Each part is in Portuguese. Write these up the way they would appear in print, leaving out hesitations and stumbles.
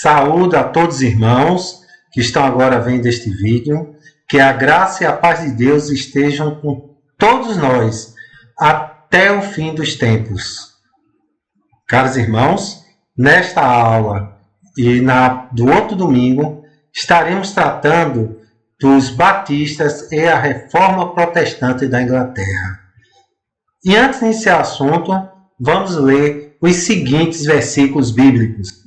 Saúdo a todos os irmãos que estão agora vendo este vídeo. Que a graça e a paz de Deus estejam com todos nós até o fim dos tempos. Caros irmãos, nesta aula e do outro domingo, estaremos tratando dos batistas e a reforma protestante da Inglaterra. E antes de iniciar o assunto, vamos ler os seguintes versículos bíblicos.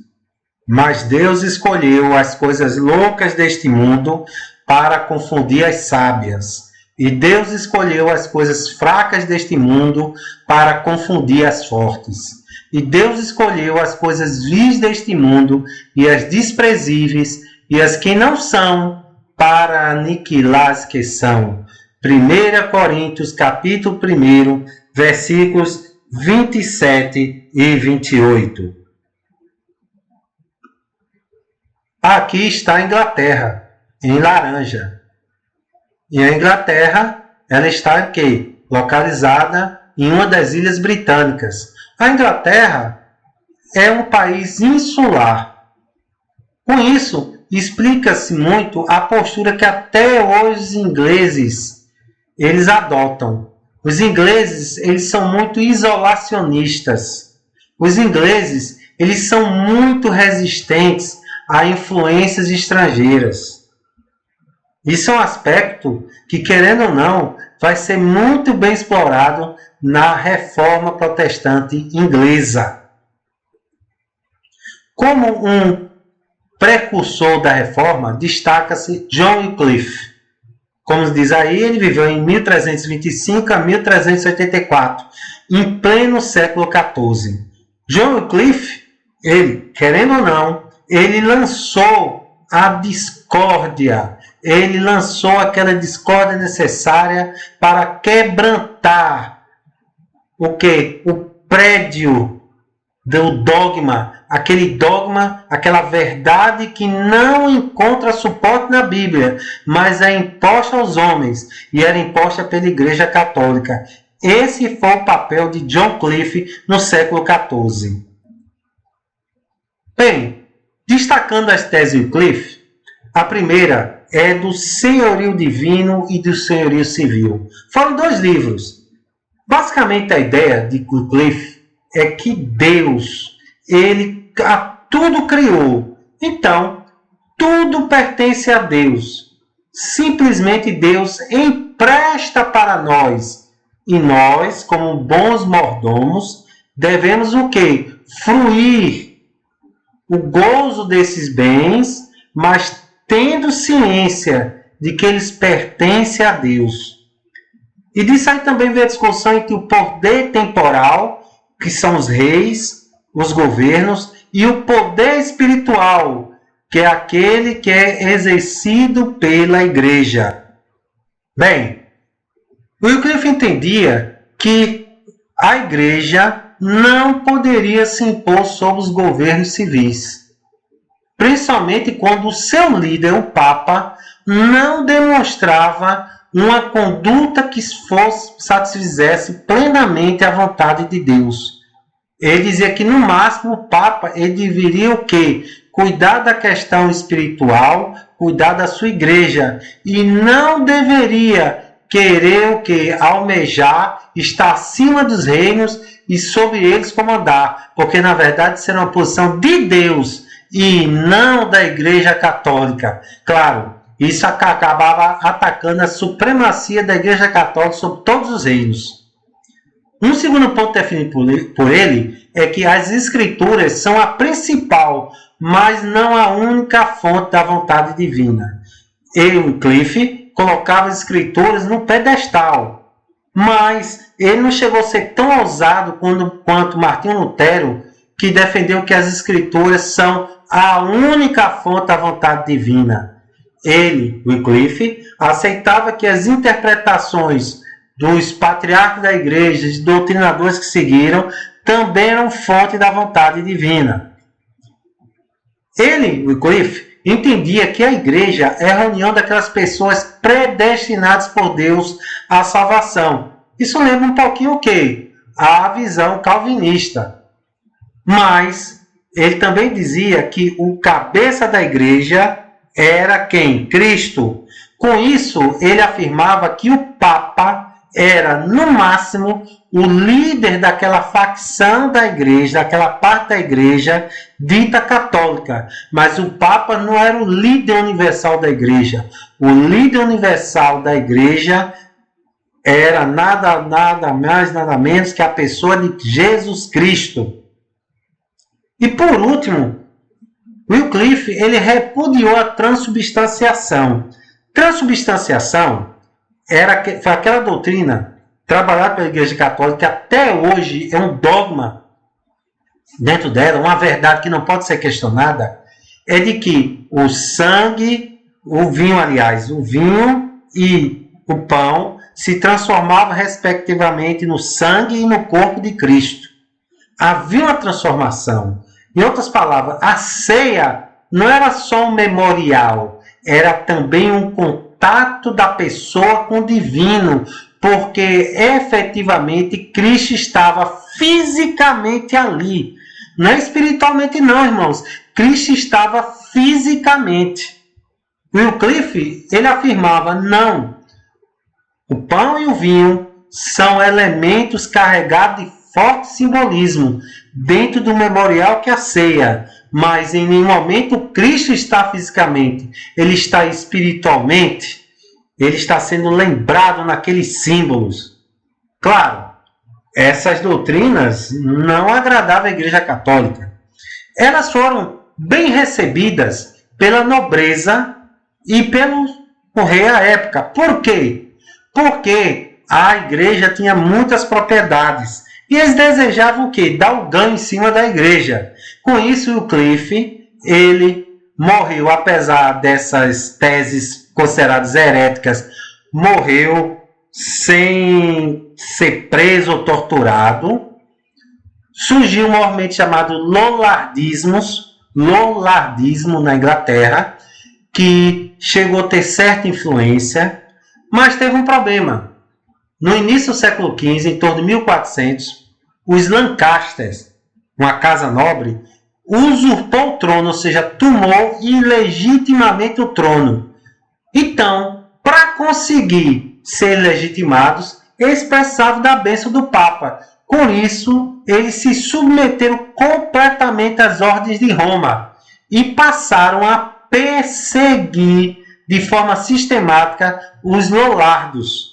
Mas Deus escolheu as coisas loucas deste mundo para confundir as sábias. E Deus escolheu as coisas fracas deste mundo para confundir as fortes. E Deus escolheu as coisas vis deste mundo e as desprezíveis e as que não são para aniquilar as que são. 1 Coríntios capítulo 1, versículos 27 e 28. Aqui está a Inglaterra, em laranja. E a Inglaterra, ela está aqui, localizada em uma das ilhas britânicas. A Inglaterra é um país insular. Com isso, explica-se muito a postura que até hoje os ingleses eles adotam. Os ingleses, eles são muito isolacionistas. Os ingleses, eles são muito resistentes a influências estrangeiras. Isso é um aspecto que, querendo ou não, vai ser muito bem explorado na reforma protestante inglesa. Como um precursor da reforma, destaca-se John Wycliffe. Como diz aí, ele viveu em 1325 a 1384, em pleno século XIV. John Wycliffe, ele, querendo ou não, ele lançou a discórdia. Ele lançou aquela discórdia necessária para quebrantar o quê? O prédio do dogma, aquele dogma, aquela verdade que não encontra suporte na Bíblia, mas é imposta aos homens e era imposta pela Igreja Católica. Esse foi o papel de John Wycliffe no século XIV. Bem, destacando as teses de Wycliffe, a primeira é do senhorio divino e do senhorio civil. Foram dois livros. Basicamente, a ideia de Wycliffe é que Deus, ele tudo criou. Então, tudo pertence a Deus. Simplesmente Deus empresta para nós. E nós, como bons mordomos, devemos o quê? Fruir o gozo desses bens, mas tendo ciência de que eles pertencem a Deus. E disso aí também vem a discussão entre o poder temporal, que são os reis, os governos, e o poder espiritual, que é aquele que é exercido pela igreja. Bem, Wycliffe entendia que a igreja não poderia se impor sobre os governos civis, principalmente quando o seu líder, o Papa, não demonstrava uma conduta que satisfizesse plenamente a vontade de Deus. Ele dizia que, no máximo, o Papa ele deveria o quê? Cuidar da questão espiritual, cuidar da sua igreja, e não deveria querer o quê? Almejar, estar acima dos reinos e sobre eles comandar, porque, na verdade, isso era uma posição de Deus e não da Igreja Católica. Claro, isso acabava atacando a supremacia da Igreja Católica sobre todos os reinos. Um segundo ponto definido por ele é que as Escrituras são a principal, mas não a única fonte da vontade divina. Wycliffe colocava as Escrituras no pedestal, mas ele não chegou a ser tão ousado quanto Martinho Lutero, que defendeu que as Escrituras são a única fonte da vontade divina. Ele, Wycliffe, aceitava que as interpretações dos patriarcas da igreja, de doutrinadores que seguiram, também eram fonte da vontade divina. Ele, Wycliffe, entendia que a igreja é a reunião daquelas pessoas predestinadas por Deus à salvação. Isso lembra um pouquinho o quê? A visão calvinista. Mas ele também dizia que o cabeça da igreja era quem? Cristo. Com isso, ele afirmava que o Papa era, no máximo, o líder daquela facção da igreja, daquela parte da igreja dita católica. Mas o Papa não era o líder universal da igreja. O líder universal da igreja era nada mais, nada menos que a pessoa de Jesus Cristo. E por último, Wycliffe, ele repudiou a transubstanciação. Transubstanciação foi aquela doutrina trabalhada pela Igreja Católica, que até hoje é um dogma dentro dela, uma verdade que não pode ser questionada, é de que o sangue, o vinho e o pão se transformavam respectivamente no sangue e no corpo de Cristo. Havia uma transformação. Em outras palavras, a ceia não era só um memorial, era também um contato da pessoa com o divino, porque efetivamente Cristo estava fisicamente ali. Não é espiritualmente não, irmãos. Cristo estava fisicamente. Wycliffe, ele afirmava, não. O pão e o vinho são elementos carregados de forte simbolismo dentro do memorial que é a ceia. Mas em nenhum momento Cristo está fisicamente. Ele está espiritualmente. Ele está sendo lembrado naqueles símbolos. Claro, essas doutrinas não agradavam a Igreja Católica. Elas foram bem recebidas pela nobreza e pelo rei à época. Por quê? Porque a igreja tinha muitas propriedades. E eles desejavam o quê? Dar o ganho em cima da igreja. Com isso, o Wycliffe, ele morreu, apesar dessas teses consideradas heréticas, morreu sem ser preso ou torturado. Surgiu um movimento chamado Lollardismo na Inglaterra, que chegou a ter certa influência, mas teve um problema. No início do século XV, em torno de 1400, os Lancasters, uma casa nobre, usurpou o trono, ou seja, tomou ilegitimamente o trono. Então, para conseguir ser legitimados, eles precisavam da bênção do Papa. Com isso, eles se submeteram completamente às ordens de Roma e passaram a perseguir de forma sistemática os lollardos.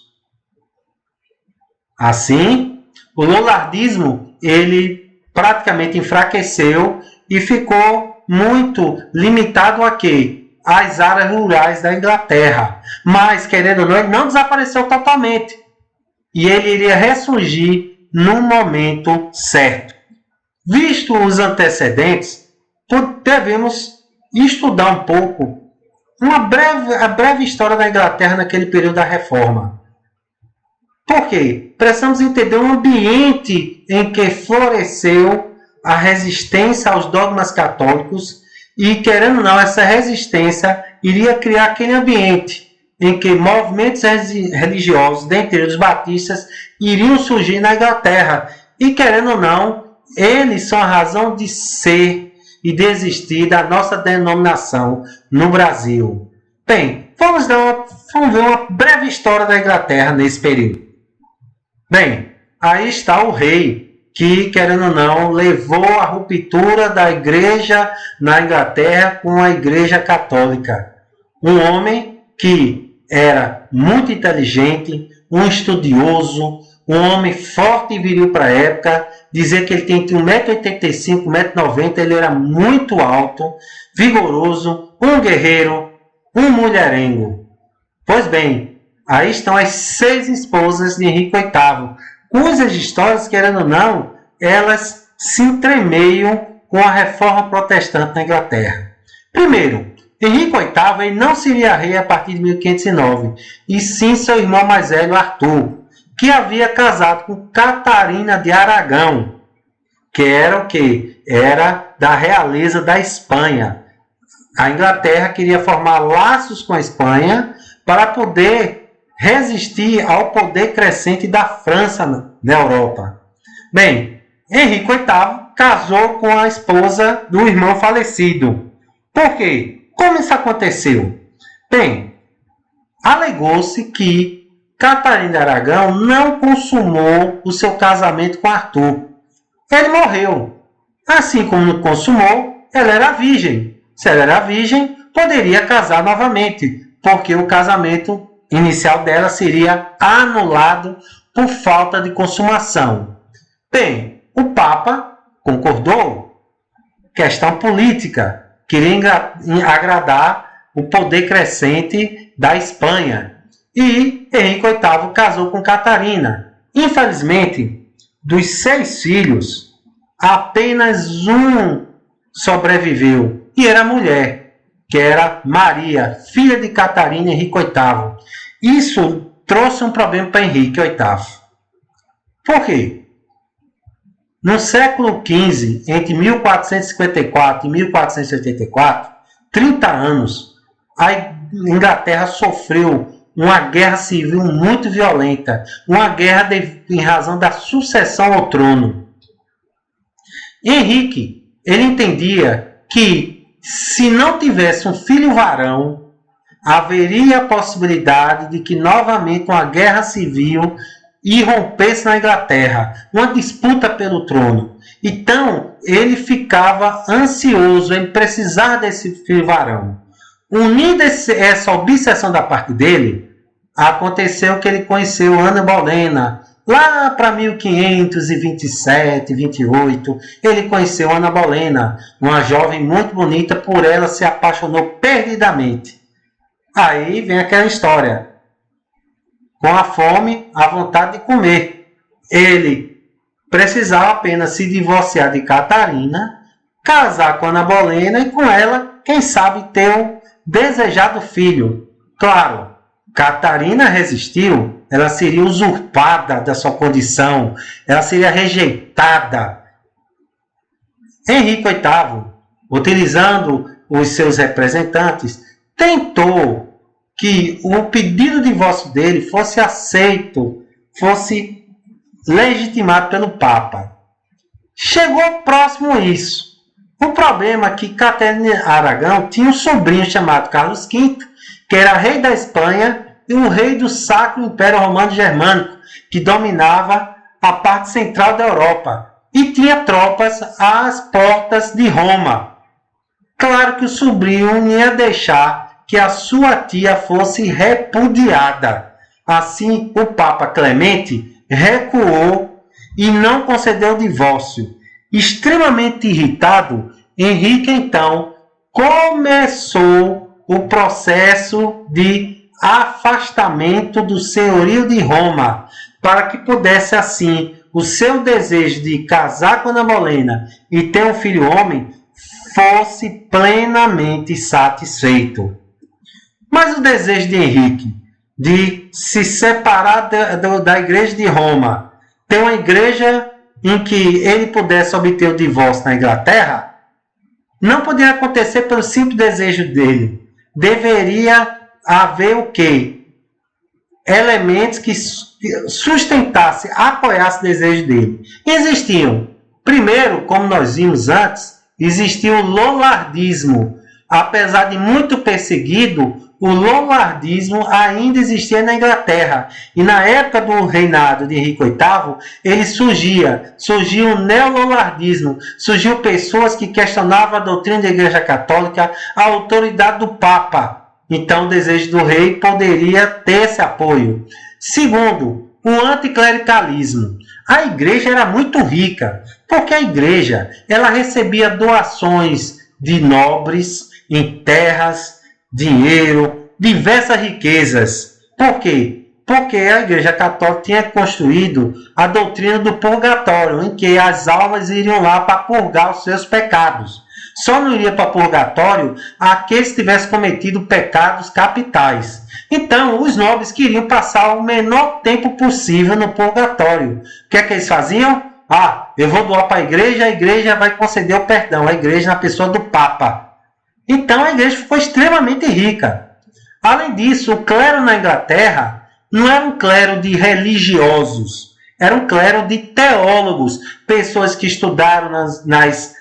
Assim, o lollardismo ele praticamente enfraqueceu e ficou muito limitado a quê? Às áreas rurais da Inglaterra. Mas, querendo ou não, ele não desapareceu totalmente. E ele iria ressurgir no momento certo. Visto os antecedentes, devemos estudar um pouco a breve história da Inglaterra naquele período da Reforma. Por quê? Precisamos entender o ambiente em que floresceu a resistência aos dogmas católicos e, querendo ou não, essa resistência iria criar aquele ambiente em que movimentos religiosos, dentre os batistas, iriam surgir na Inglaterra. E, querendo ou não, eles são a razão de ser e de existir da nossa denominação no Brasil. Bem, vamos ver uma breve história da Inglaterra nesse período. Bem, aí está o rei, que, querendo ou não, levou a ruptura da igreja na Inglaterra com a igreja católica. Um homem que era muito inteligente, um estudioso, um homem forte e viril para a época. Dizer que ele tem entre 1,85 m, 1,90 m, ele era muito alto, vigoroso, um guerreiro, um mulherengo. Pois bem, aí estão as 6 esposas de Henrique VIII, cujas histórias, querendo ou não, elas se entremeiam com a reforma protestante na Inglaterra. Primeiro, Henrique VIII ele não seria rei a partir de 1509, e sim seu irmão mais velho, Arthur, que havia casado com Catarina de Aragão, que era o quê? Era da realeza da Espanha. A Inglaterra queria formar laços com a Espanha para poder resistir ao poder crescente da França na Europa. Bem, Henrique VIII casou com a esposa do irmão falecido. Por quê? Como isso aconteceu? Bem, alegou-se que Catarina de Aragão não consumou o seu casamento com Arthur. Ele morreu. Assim como não consumou, ela era virgem. Se ela era virgem, poderia casar novamente, porque o casamento inicial dela seria anulado por falta de consumação. Bem, o Papa concordou. Questão política. Queria agradar o poder crescente da Espanha. E Henrique VIII casou com Catarina. Infelizmente, dos 6 filhos, apenas um sobreviveu. E era mulher, que era Maria, filha de Catarina e Henrique VIII. Isso trouxe um problema para Henrique VIII. Por quê? No século XV, entre 1454 e 1484, 30 anos, a Inglaterra sofreu uma guerra civil muito violenta, uma guerra em razão da sucessão ao trono. Henrique, ele entendia que se não tivesse um filho varão, haveria a possibilidade de que novamente uma guerra civil irrompesse na Inglaterra, uma disputa pelo trono. Então, ele ficava ansioso, ele precisava desse filho varão. Unindo essa obsessão da parte dele, aconteceu que ele conheceu Ana Bolena. Lá para 1527, 28, ele conheceu Ana Bolena, uma jovem muito bonita, por ela se apaixonou perdidamente. Aí vem aquela história. Com a fome, a vontade de comer. Ele precisava apenas se divorciar de Catarina, casar com Ana Bolena e com ela, quem sabe, ter o desejado filho. Claro, Catarina resistiu, ela seria usurpada da sua condição, ela seria rejeitada. Henrique VIII, utilizando os seus representantes, tentou que o pedido de divórcio dele fosse aceito, fosse legitimado pelo Papa. Chegou próximo a isso. O problema é que Catarina de Aragão tinha um sobrinho chamado Carlos V, que era rei da Espanha e o rei do Sacro Império Romano Germânico, que dominava a parte central da Europa e tinha tropas às portas de Roma. Claro que o sobrinho não ia deixar que a sua tia fosse repudiada. Assim, o Papa Clemente recuou e não concedeu o divórcio. Extremamente irritado, Henrique então começou o processo de afastamento do senhorio de Roma, para que pudesse assim o seu desejo de casar com Ana Bolena e ter um filho homem fosse plenamente satisfeito. Mas o desejo de Henrique de se separar da igreja de Roma, ter uma igreja em que ele pudesse obter o divórcio na Inglaterra, não podia acontecer pelo simples desejo dele. Deveria haver o quê? Elementos que sustentassem, apoiassem o desejo dele. Existiam, primeiro, como nós vimos antes, existia o lollardismo. Apesar de muito perseguido, o lollardismo ainda existia na Inglaterra. E na época do reinado de Henrique VIII, ele surgia o neolollardismo. Surgiu pessoas que questionavam a doutrina da Igreja Católica, a autoridade do Papa. Então o desejo do rei poderia ter esse apoio. Segundo, o anticlericalismo. A igreja era muito rica, porque a igreja ela recebia doações de nobres em terras, dinheiro, diversas riquezas. Por quê? Porque a Igreja Católica tinha construído a doutrina do purgatório, em que as almas iriam lá para purgar os seus pecados. Só não iria para purgatório aqueles que tivessem cometido pecados capitais. Então, os nobres queriam passar o menor tempo possível no purgatório. O que é que eles faziam? Eu vou doar para a igreja vai conceder o perdão. A igreja na pessoa do Papa. Então a igreja ficou extremamente rica. Além disso, o clero na Inglaterra não era um clero de religiosos. Era um clero de teólogos, pessoas que estudaram nas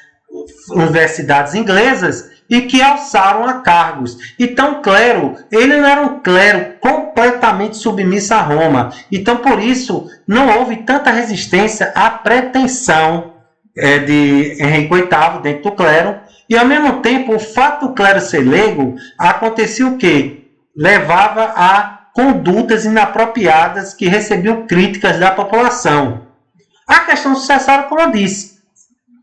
universidades inglesas e que alçaram a cargos. Então, o clero, ele não era um clero completamente submisso a Roma. Então, por isso, não houve tanta resistência à pretensão de Henrique VIII dentro do clero. E, ao mesmo tempo, o fato do clero ser leigo, acontecia o quê? Levava a condutas inapropriadas que recebiam críticas da população. A questão sucessória, como eu disse,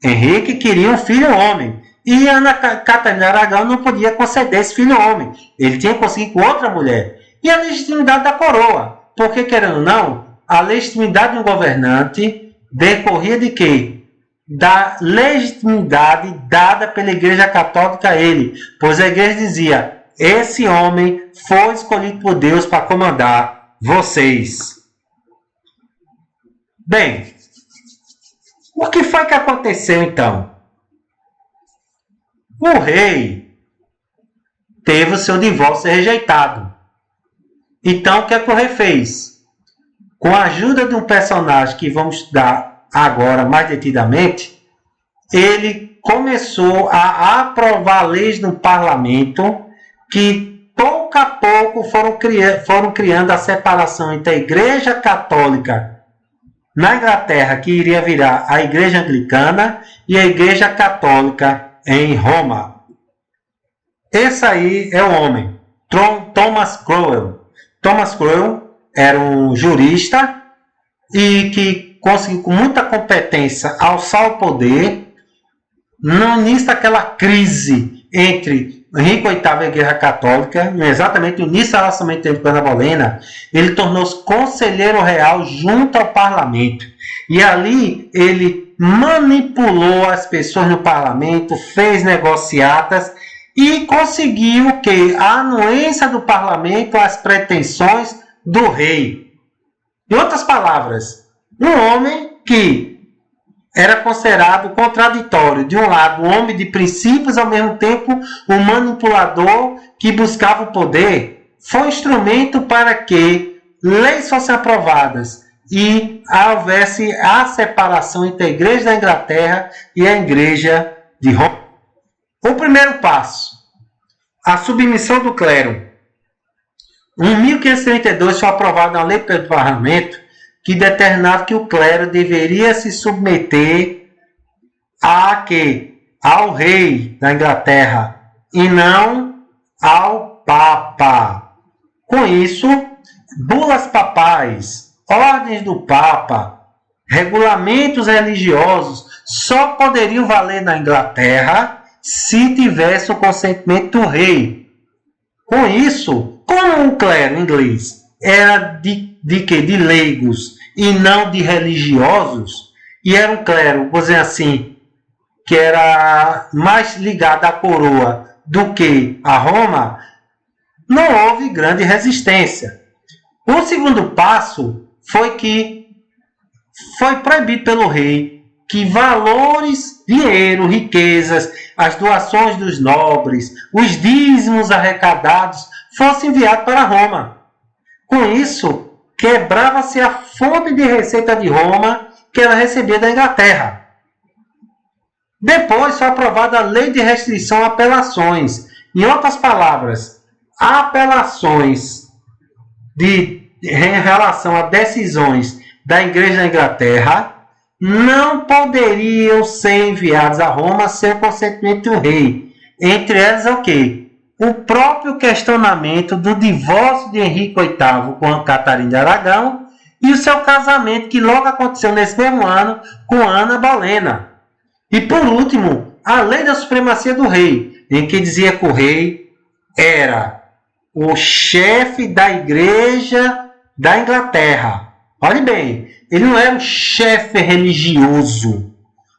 Henrique queria um filho homem, e Ana Catarina de Aragão não podia conceder esse filho homem. Ele tinha que conseguir com outra mulher. E a legitimidade da coroa, porque, querendo ou não, a legitimidade de um governante decorria de quê? Da legitimidade dada pela Igreja Católica a ele, pois a Igreja dizia: esse homem foi escolhido por Deus para comandar vocês. Bem, o que foi que aconteceu então? O rei teve o seu divórcio rejeitado. Então, o que é que o rei fez? Com a ajuda de um personagem que vamos estudar agora mais detidamente, ele começou a aprovar leis no parlamento que, pouco a pouco, foram criando a separação entre a Igreja Católica na Inglaterra, que iria virar a Igreja Anglicana, e a Igreja Católica em Roma. Esse aí é o homem, Thomas Cromwell. Thomas Cromwell era um jurista e que conseguiu com muita competência alçar o poder no início daquela crise entre Henrique VIII e a Igreja Católica, exatamente no início do relacionamento entre Ana Bolena. Ele tornou-se conselheiro real junto ao parlamento. E ali ele manipulou as pessoas no parlamento, fez negociatas e conseguiu que a anuência do parlamento às pretensões do rei. Em outras palavras, um homem que era considerado contraditório. De um lado, um homem de princípios, ao mesmo tempo, um manipulador que buscava o poder, foi instrumento para que leis fossem aprovadas e houvesse a separação entre a Igreja da Inglaterra e a Igreja de Roma. O primeiro passo, a submissão do clero. Em 1532 foi aprovada uma lei pelo parlamento que determinava que o clero deveria se submeter ao rei da Inglaterra e não ao Papa. Com isso, bulas papais, ordens do Papa, regulamentos religiosos só poderiam valer na Inglaterra se tivesse o consentimento do rei. Com isso, como o clero inglês era de leigos e não de religiosos, e era um clero, vou dizer assim, que era mais ligado à coroa do que a Roma, não houve grande resistência. O segundo passo foi que foi proibido pelo rei que valores, dinheiro, riquezas, as doações dos nobres, os dízimos arrecadados fossem enviados para Roma. Com isso, quebrava-se a fonte de receita de Roma que ela recebia da Inglaterra. Depois foi aprovada a lei de restrição a apelações. Em outras palavras, apelações em relação a decisões da Igreja da Inglaterra não poderiam ser enviadas a Roma sem o consentimento do rei. Entre elas, o quê? O próprio questionamento do divórcio de Henrique VIII com a Catarina de Aragão e o seu casamento, que logo aconteceu nesse mesmo ano com Ana Bolena. E, por último, a lei da supremacia do rei, em que dizia que o rei era o chefe da Igreja da Inglaterra. Olhe bem, ele não era um chefe religioso,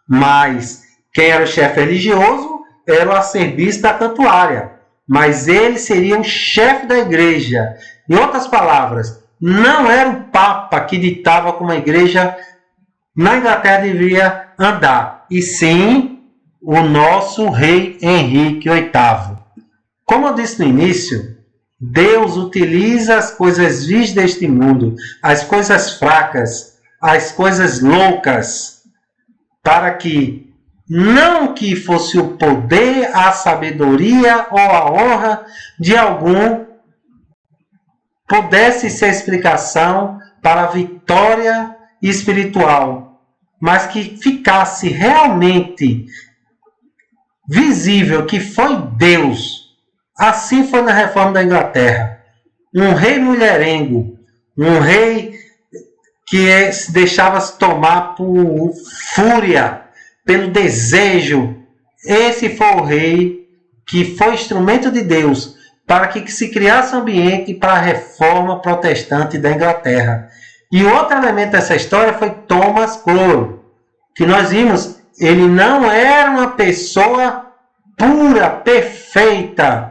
mas quem era o chefe religioso era o arcebispo da Cantuária. Mas ele seria o chefe da igreja. Em outras palavras, não era o Papa que ditava como a igreja na Inglaterra deveria andar, e sim o nosso rei Henrique VIII. Como eu disse no início, Deus utiliza as coisas vis deste mundo, as coisas fracas, as coisas loucas, para que não que fosse o poder, a sabedoria ou a honra de algum pudesse ser explicação para a vitória espiritual, mas que ficasse realmente visível que foi Deus. Assim foi na reforma da Inglaterra. Um rei mulherengo, um rei que se deixava se tomar por fúria, pelo desejo. Esse foi o rei que foi instrumento de Deus para que se criasse ambiente para a reforma protestante da Inglaterra. E outro elemento dessa história foi Thomas Cromwell, que nós vimos, ele não era uma pessoa pura, perfeita.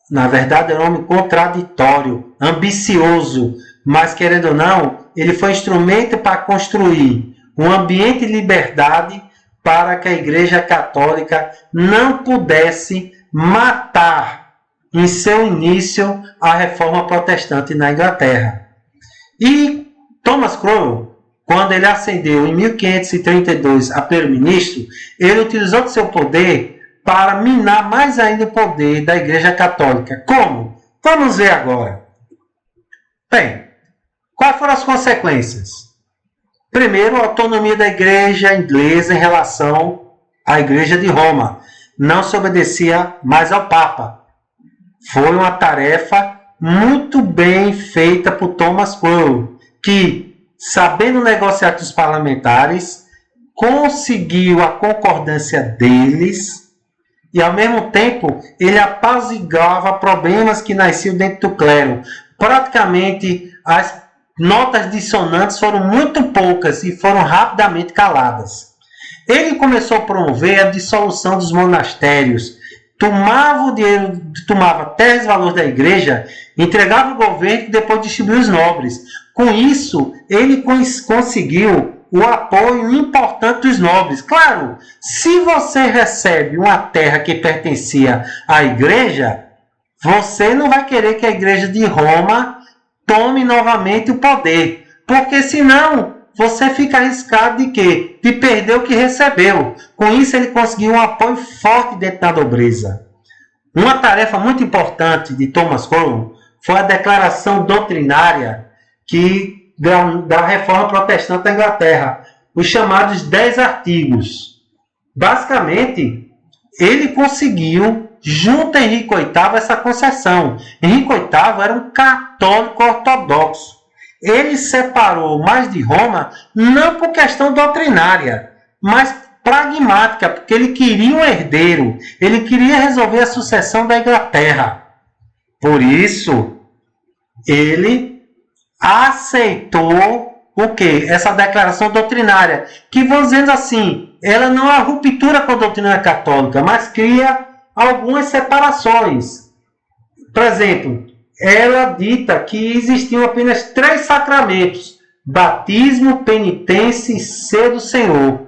Na verdade, era um homem contraditório, ambicioso, mas querendo ou não, ele foi instrumento para construir um ambiente de liberdade para que a Igreja Católica não pudesse matar em seu início a reforma protestante na Inglaterra. E Thomas Cromwell, quando ele ascendeu em 1532 a primeiro-ministro, ele utilizou do seu poder para minar mais ainda o poder da Igreja Católica. Como? Vamos ver agora. Bem, quais foram as consequências? Primeiro, a autonomia da Igreja inglesa em relação à Igreja de Roma. Não se obedecia mais ao Papa. Foi uma tarefa muito bem feita por Thomas Cromwell, que, sabendo negociar com os parlamentares, conseguiu a concordância deles e, ao mesmo tempo, ele apaziguava problemas que nasciam dentro do clero. Praticamente, as notas dissonantes foram muito poucas e foram rapidamente caladas. Ele começou a promover a dissolução dos monastérios, tomava o dinheiro, tomava terras e valores da igreja, entregava ao governo e depois distribuía os nobres. Com isso, ele conseguiu o apoio importante dos nobres. Claro, se você recebe uma terra que pertencia à igreja, você não vai querer que a igreja de Roma tome novamente o poder, porque senão você fica arriscado de quê? De perder o que recebeu. Com isso, ele conseguiu um apoio forte dentro da nobreza. Uma tarefa muito importante de Thomas Cromwell foi a declaração doutrinária da reforma protestante da Inglaterra, os chamados 10 artigos. Basicamente, ele conseguiu, junto a Henrique VIII, essa concessão. Henrique VIII era um católico ortodoxo. Ele separou mais de Roma, não por questão doutrinária, mas pragmática, porque ele queria um herdeiro, ele queria resolver a sucessão da Inglaterra. Por isso, ele aceitou o quê? Essa declaração doutrinária, que, vamos dizer assim, ela não é uma ruptura com a doutrina católica, mas cria algumas separações. Por exemplo, ela dita que existiam apenas 3 sacramentos: batismo, penitência e ceia do Senhor.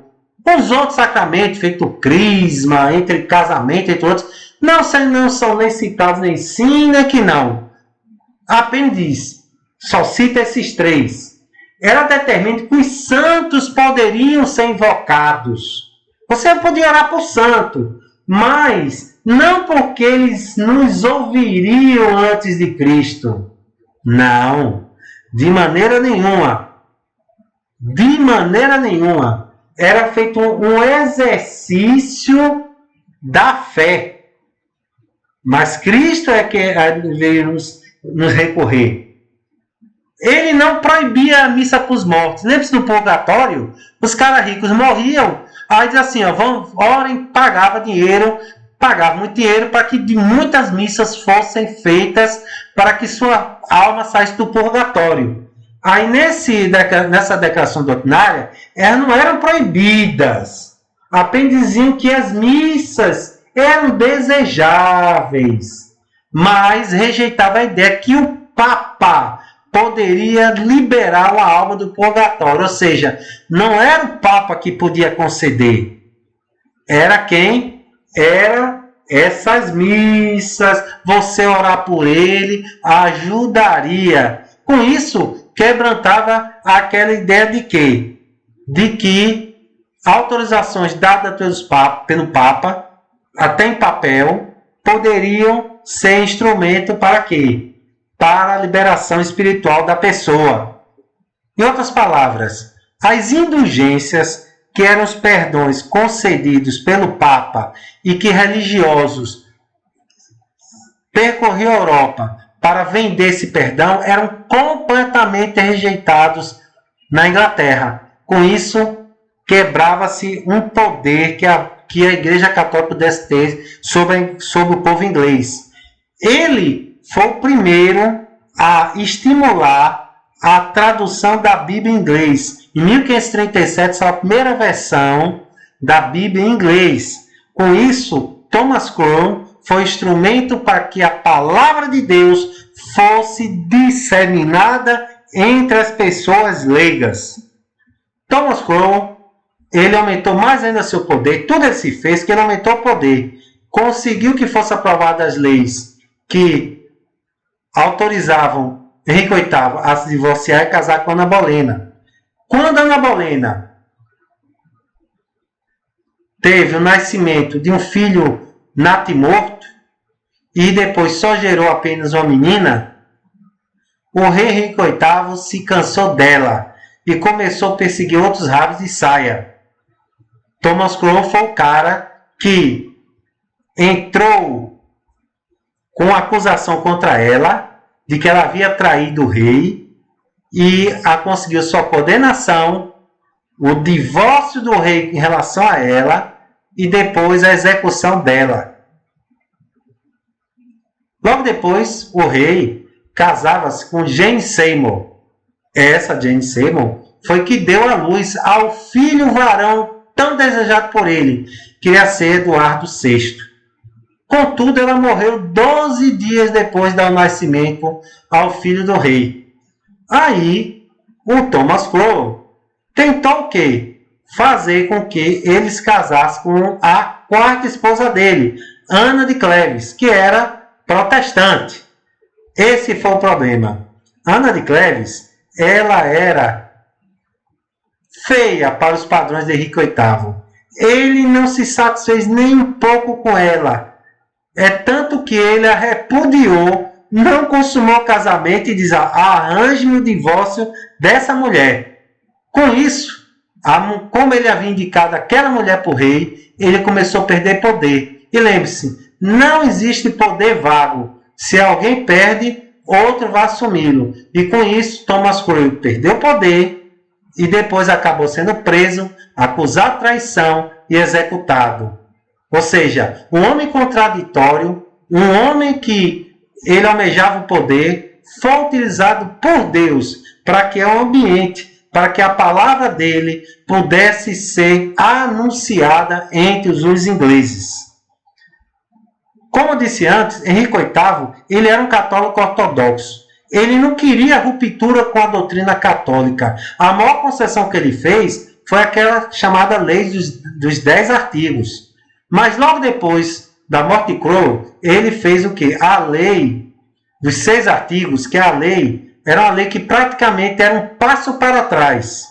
Os outros sacramentos, feito crisma, entre casamento, entre outros, não são nem citados nem sim, nem que não. Apenas diz, só cita esses 3. Ela determina que os santos poderiam ser invocados. Você podia orar por santo, mas não porque eles nos ouviriam antes de Cristo. Não, de maneira nenhuma. De maneira nenhuma. Era feito um exercício da fé. Mas Cristo é que veio nos recorrer. Ele não proibia a missa para os mortos. Lembre-se do purgatório, os caras ricos morriam, aí diz assim, orem, pagava dinheiro, pagava muito dinheiro para que muitas missas fossem feitas para que sua alma saísse do purgatório. Aí nessa declaração doutrinária, elas não eram proibidas, apenas diziam que as missas eram desejáveis, mas rejeitava a ideia que o Papa poderia liberar a alma do purgatório, ou seja, não era o Papa que podia conceder, era quem? Era essas missas, você orar por ele, ajudaria. Com isso, quebrantava aquela ideia de quê? De que autorizações dadas pelo Papa, até em papel, poderiam ser instrumento para quê? Para a liberação espiritual da pessoa. Em outras palavras, as indulgências, que eram os perdões concedidos pelo Papa e que religiosos percorriam a Europa para vender esse perdão, eram completamente rejeitados na Inglaterra. Com isso, quebrava-se um poder que a Igreja Católica pudesse ter sobre o povo inglês. Ele foi o primeiro a estimular a tradução da Bíblia em inglês. Em 1537, saiu a primeira versão da Bíblia em inglês. Com isso, Thomas Cromwell foi instrumento para que a palavra de Deus fosse disseminada entre as pessoas leigas. Thomas Cromwell, ele aumentou mais ainda seu poder. Tudo ele se fez que ele aumentou o poder. Conseguiu que fossem aprovadas as leis que autorizavam Henrique VIII a se divorciar e casar com Ana Bolena. Quando Ana Bolena teve o nascimento de um filho natimorto e depois só gerou apenas uma menina, o rei Henrique VIII se cansou dela e começou a perseguir outros rabos de saia. Thomas Cromwell foi o cara que entrou com acusação contra ela de que ela havia traído o rei e a conseguiu sua condenação, o divórcio do rei em relação a ela e depois a execução dela. Logo depois, o rei casava-se com Jane Seymour. Essa Jane Seymour foi que deu à luz ao filho varão tão desejado por ele, que ia ser Eduardo VI. Contudo, ela morreu 12 dias depois do nascimento ao filho do rei. Aí, o Thomas Cromwell tentou o quê? Fazer com que ele se casasse com a quarta esposa dele, Ana de Cleves, que era protestante. Esse foi o problema. Ana de Cleves, ela era feia para os padrões de Henrique VIII. Ele não se satisfez nem um pouco com ela. É tanto que ele a repudiou, não consumou o casamento e diz: arranje-me o divórcio dessa mulher. Com isso, como ele havia indicado aquela mulher para o rei, ele começou a perder poder. E lembre-se, não existe poder vago. Se alguém perde, outro vai assumi-lo. E com isso, Thomas Cromwell perdeu poder e depois acabou sendo preso, acusado de traição e executado. Ou seja, um homem contraditório, um homem que ele almejava o poder, foi utilizado por Deus para que o ambiente, para que a palavra dele pudesse ser anunciada entre os ingleses. Como eu disse antes, Henrique VIII, ele era um católico ortodoxo. Ele não queria ruptura com a doutrina católica. A maior concessão que ele fez foi aquela chamada Lei dos 10 Artigos. Mas logo depois da morte de Cromwell, ele fez o quê? A Lei dos 6 Artigos, que a lei era uma lei que praticamente era um passo para trás.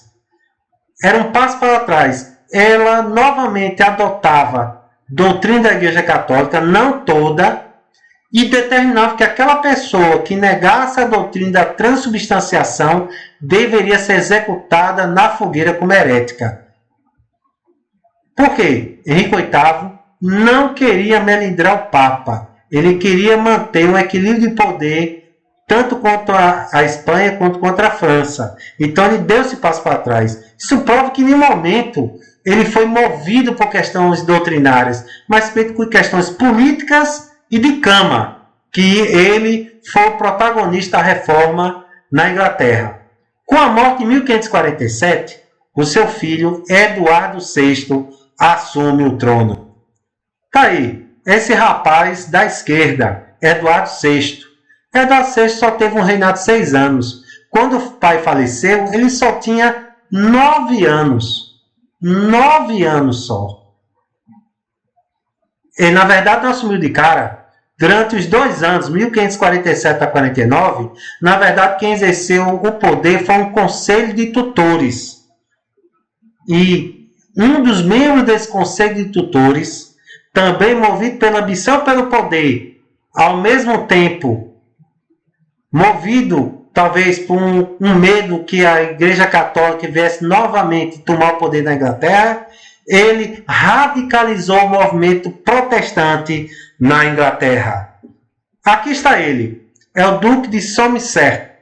Era um passo para trás. Ela novamente adotava doutrina da Igreja Católica, não toda, e determinava que aquela pessoa que negasse a doutrina da transubstanciação deveria ser executada na fogueira como herética. Por quê? Henrique VIII não queria melindrar o Papa. Ele queria manter um equilíbrio de poder tanto contra a Espanha quanto contra a França. Então ele deu esse passo para trás. Isso prova que em nenhum momento ele foi movido por questões doutrinárias, mas por questões políticas e de cama, que ele foi o protagonista da reforma na Inglaterra. Com a morte em 1547, o seu filho Eduardo VI assume o trono. Tá aí, esse rapaz da esquerda, Eduardo VI. Eduardo VI só teve um reinado de 6 anos. Quando o pai faleceu, ele só tinha 9 anos. 9 anos só. Ele, na verdade, não assumiu de cara. durante os 2 anos, 1547 a 49, na verdade, quem exerceu o poder foi um conselho de tutores. E um dos membros desse conselho de tutores, também movido pela ambição pelo poder, ao mesmo tempo movido talvez por um medo que a Igreja Católica viesse novamente tomar o poder na Inglaterra, ele radicalizou o movimento protestante na Inglaterra. Aqui está ele, é o Duque de Somerset.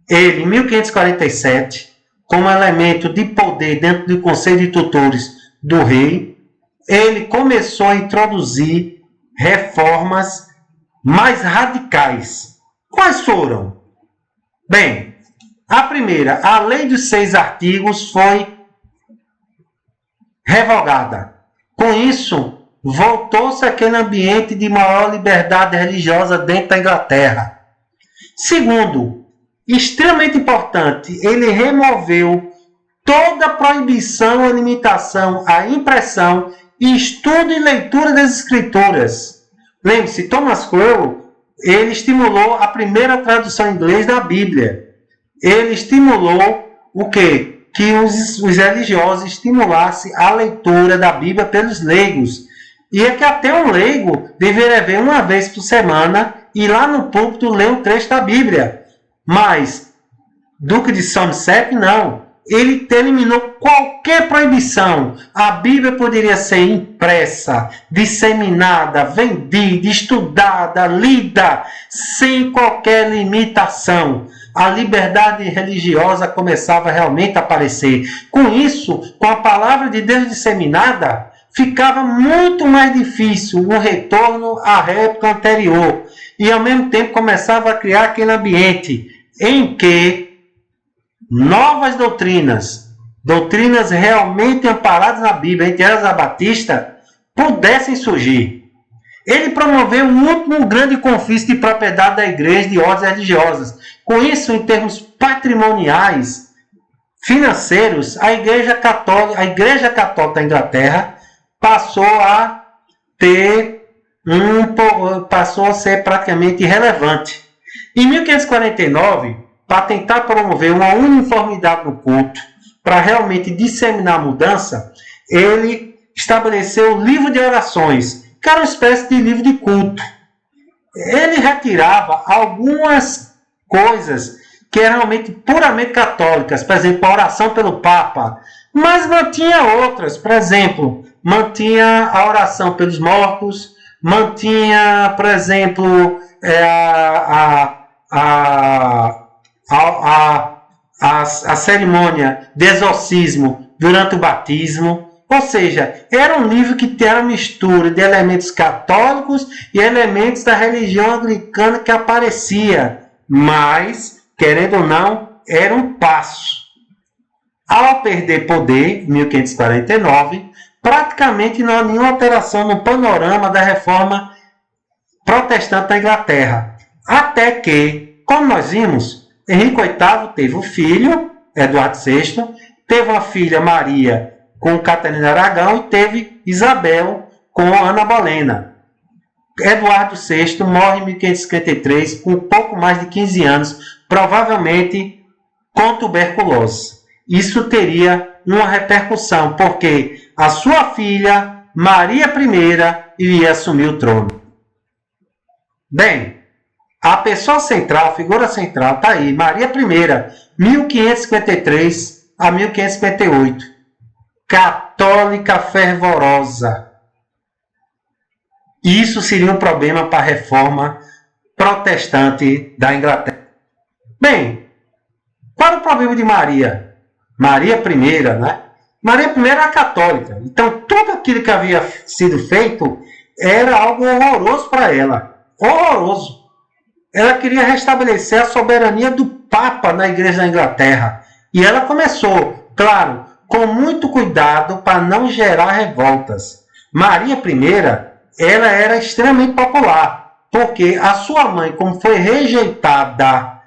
Ele, em 1547, como elemento de poder dentro do Conselho de Tutores do rei, ele começou a introduzir reformas mais radicais. Quais foram? Bem, a primeira, a Lei dos 6 Artigos foi revogada. Com isso, voltou-se aquele ambiente de maior liberdade religiosa dentro da Inglaterra. Segundo, extremamente importante, ele removeu toda proibição ou limitação à impressão e estudo e leitura das escrituras. Lembre-se, Thomas Crowell, ele estimulou a primeira tradução em inglês da Bíblia. Ele estimulou o quê? Que os religiosos estimulassem a leitura da Bíblia pelos leigos. E é que até um leigo deveria ver uma vez por semana e lá no púlpito ler um trecho da Bíblia. Mas Duque de Somerset não. Ele eliminou qualquer proibição. A Bíblia poderia ser impressa, disseminada, vendida, estudada, lida, sem qualquer limitação. A liberdade religiosa começava realmente a aparecer. Com isso, com a palavra de Deus disseminada, ficava muito mais difícil o retorno à época anterior. E ao mesmo tempo começava a criar aquele ambiente em que novas doutrinas realmente amparadas na Bíblia, entre elas a Batista, pudessem surgir. Ele promoveu o último grande confisco de propriedade da igreja de ordens religiosas. Com isso, em termos patrimoniais, financeiros, a Igreja Católica da Inglaterra passou a ser praticamente irrelevante. Em 1549, para tentar promover uma uniformidade no culto, para realmente disseminar a mudança, ele estabeleceu o livro de orações, que era uma espécie de livro de culto. Ele retirava algumas coisas que eram realmente puramente católicas, por exemplo, a oração pelo Papa, mas mantinha outras, por exemplo, mantinha a oração pelos mortos, mantinha, por exemplo, a cerimônia de exorcismo durante o batismo. Ou seja, era um livro que tinha uma mistura de elementos católicos e elementos da religião anglicana que aparecia. Mas, querendo ou não, era um passo. Ao perder poder, em 1549, praticamente não há nenhuma alteração no panorama da reforma protestante da Inglaterra. Até que, como nós vimos, Henrique VIII teve um filho, Eduardo VI, teve uma filha, Maria, com Catarina Aragão, e teve Isabel com Ana Bolena. Eduardo VI morre em 1553, com pouco mais de 15 anos, provavelmente com tuberculose. Isso teria uma repercussão, porque a sua filha, Maria I, iria assumir o trono. Bem, a pessoa central, a figura central, está aí, Maria I, 1553 a 1558. Católica fervorosa. Isso seria um problema para a reforma protestante da Inglaterra. Bem, qual era o problema de Maria? Maria I, né? Maria I era católica. Então, tudo aquilo que havia sido feito era algo horroroso para ela. Horroroso. Ela queria restabelecer a soberania do Papa na Igreja da Inglaterra. E ela começou, claro, com muito cuidado para não gerar revoltas. Maria I, ela era extremamente popular, porque a sua mãe, como foi rejeitada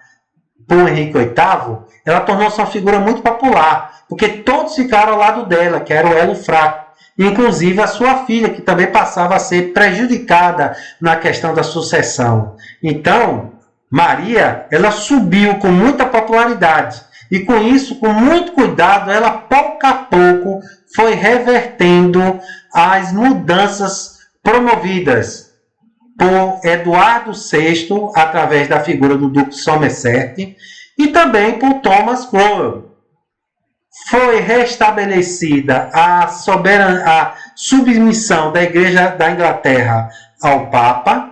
por Henrique VIII, ela tornou-se uma figura muito popular, porque todos ficaram ao lado dela, que era o elo fraco. inclusive a sua filha, que também passava a ser prejudicada na questão da sucessão. Então, Maria, ela subiu com muita popularidade. E com isso, com muito cuidado, ela pouco a pouco foi revertendo as mudanças promovidas por Eduardo VI, através da figura do Duque de Somerset, e também por Thomas Cromwell. Foi restabelecida a submissão da Igreja da Inglaterra ao Papa,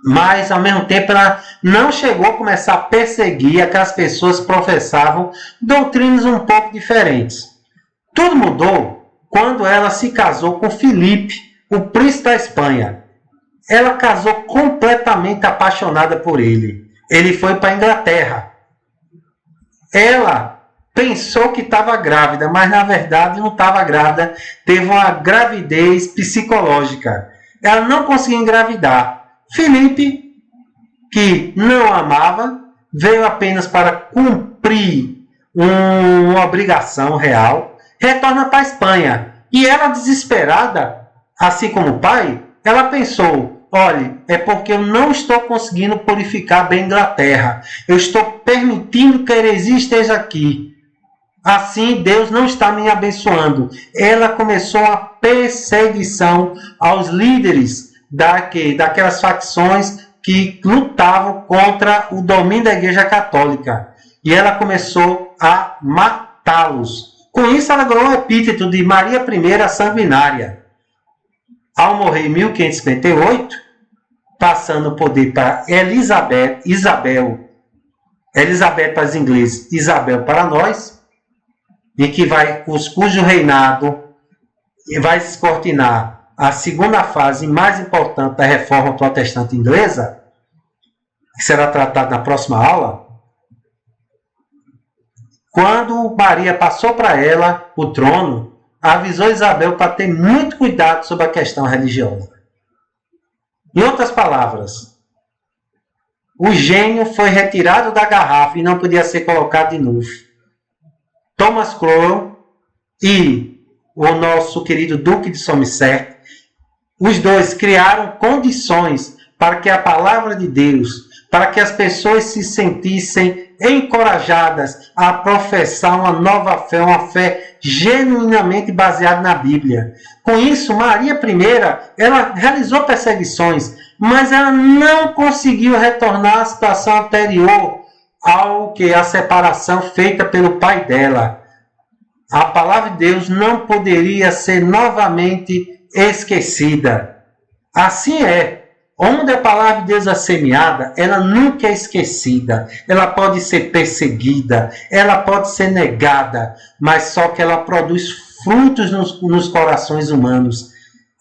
mas, ao mesmo tempo, ela não chegou a começar a perseguir aquelas pessoas que professavam doutrinas um pouco diferentes. Tudo mudou quando ela se casou com Filipe, o príncipe da Espanha. Ela casou completamente apaixonada por ele. Ele foi para a Inglaterra. Ela pensou que estava grávida, mas, na verdade, não estava grávida. Teve uma gravidez psicológica. Ela não conseguia engravidar. Filipe, que não amava, veio apenas para cumprir uma obrigação real, retorna para a Espanha. E ela, desesperada, assim como o pai, ela pensou, olha, é porque eu não estou conseguindo purificar bem a Inglaterra. Eu estou permitindo que a heresia esteja aqui. Assim, Deus não está me abençoando. Ela começou a perseguição aos líderes daquelas facções que lutavam contra o domínio da Igreja Católica. E ela começou a matá-los. Com isso, ela ganhou o epíteto de Maria I Sanguinária. Ao morrer em 1558, passando o poder para Isabel para os ingleses, Isabel para nós, e que cujo reinado vai descortinar a segunda fase mais importante da reforma protestante inglesa, que será tratada na próxima aula. Quando Maria passou para ela o trono, avisou Isabel para ter muito cuidado sobre a questão religiosa. Em outras palavras, o gênio foi retirado da garrafa e não podia ser colocado de novo. Thomas Cromwell e o nosso querido Duque de Somerset, os dois criaram condições para que a palavra de Deus, para que as pessoas se sentissem encorajadas a professar uma nova fé, uma fé genuinamente baseada na Bíblia. Com isso, Maria I, ela realizou perseguições, mas ela não conseguiu retornar à situação anterior ao que a separação feita pelo pai dela. A palavra de Deus não poderia ser novamente esquecida. Assim é. Onde a palavra de Deus é semeada, ela nunca é esquecida. Ela pode ser perseguida, ela pode ser negada, mas só que ela produz frutos nos corações humanos.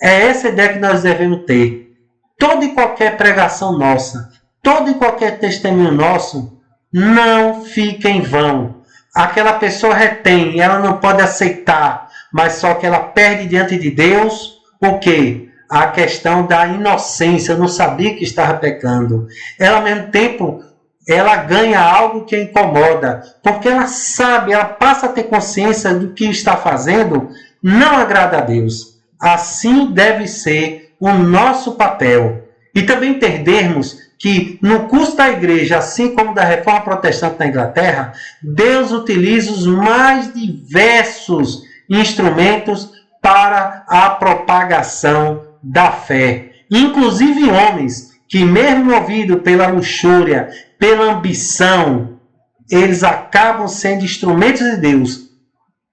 É essa ideia que nós devemos ter. Toda e qualquer pregação nossa, todo e qualquer testemunho nosso, não fica em vão. Aquela pessoa retém, ela não pode aceitar, mas só que ela perde diante de Deus o quê? A questão da inocência, não sabia que estava pecando. Ela, ao mesmo tempo, ela ganha algo que a incomoda, porque ela sabe, ela passa a ter consciência do que está fazendo, não agrada a Deus. Assim deve ser o nosso papel. E também entendermos que no curso da igreja, assim como da reforma protestante na Inglaterra, Deus utiliza os mais diversos instrumentos para a propagação da fé. Inclusive homens que, mesmo movidos pela luxúria, pela ambição, eles acabam sendo instrumentos de Deus.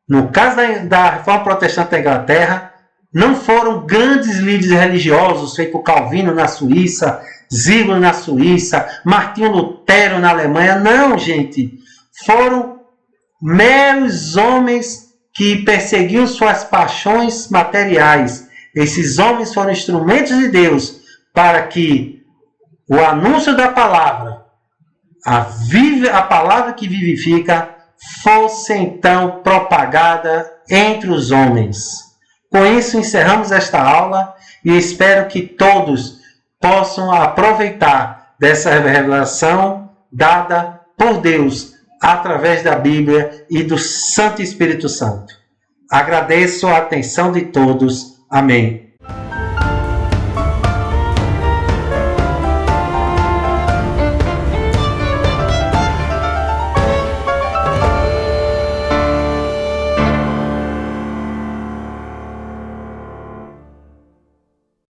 No caso da reforma protestante da Inglaterra, não foram grandes líderes religiosos, feito Calvino na Suíça, Zwingli na Suíça, Martinho Lutero na Alemanha. Não, gente. Foram meros homens que perseguiam suas paixões materiais. Esses homens foram instrumentos de Deus para que o anúncio da palavra, a palavra que vivifica, fosse então propagada entre os homens. Com isso, encerramos esta aula e espero que todos possam aproveitar dessa revelação dada por Deus através da Bíblia e do Santo Espírito Santo. Agradeço a atenção de todos. Amém.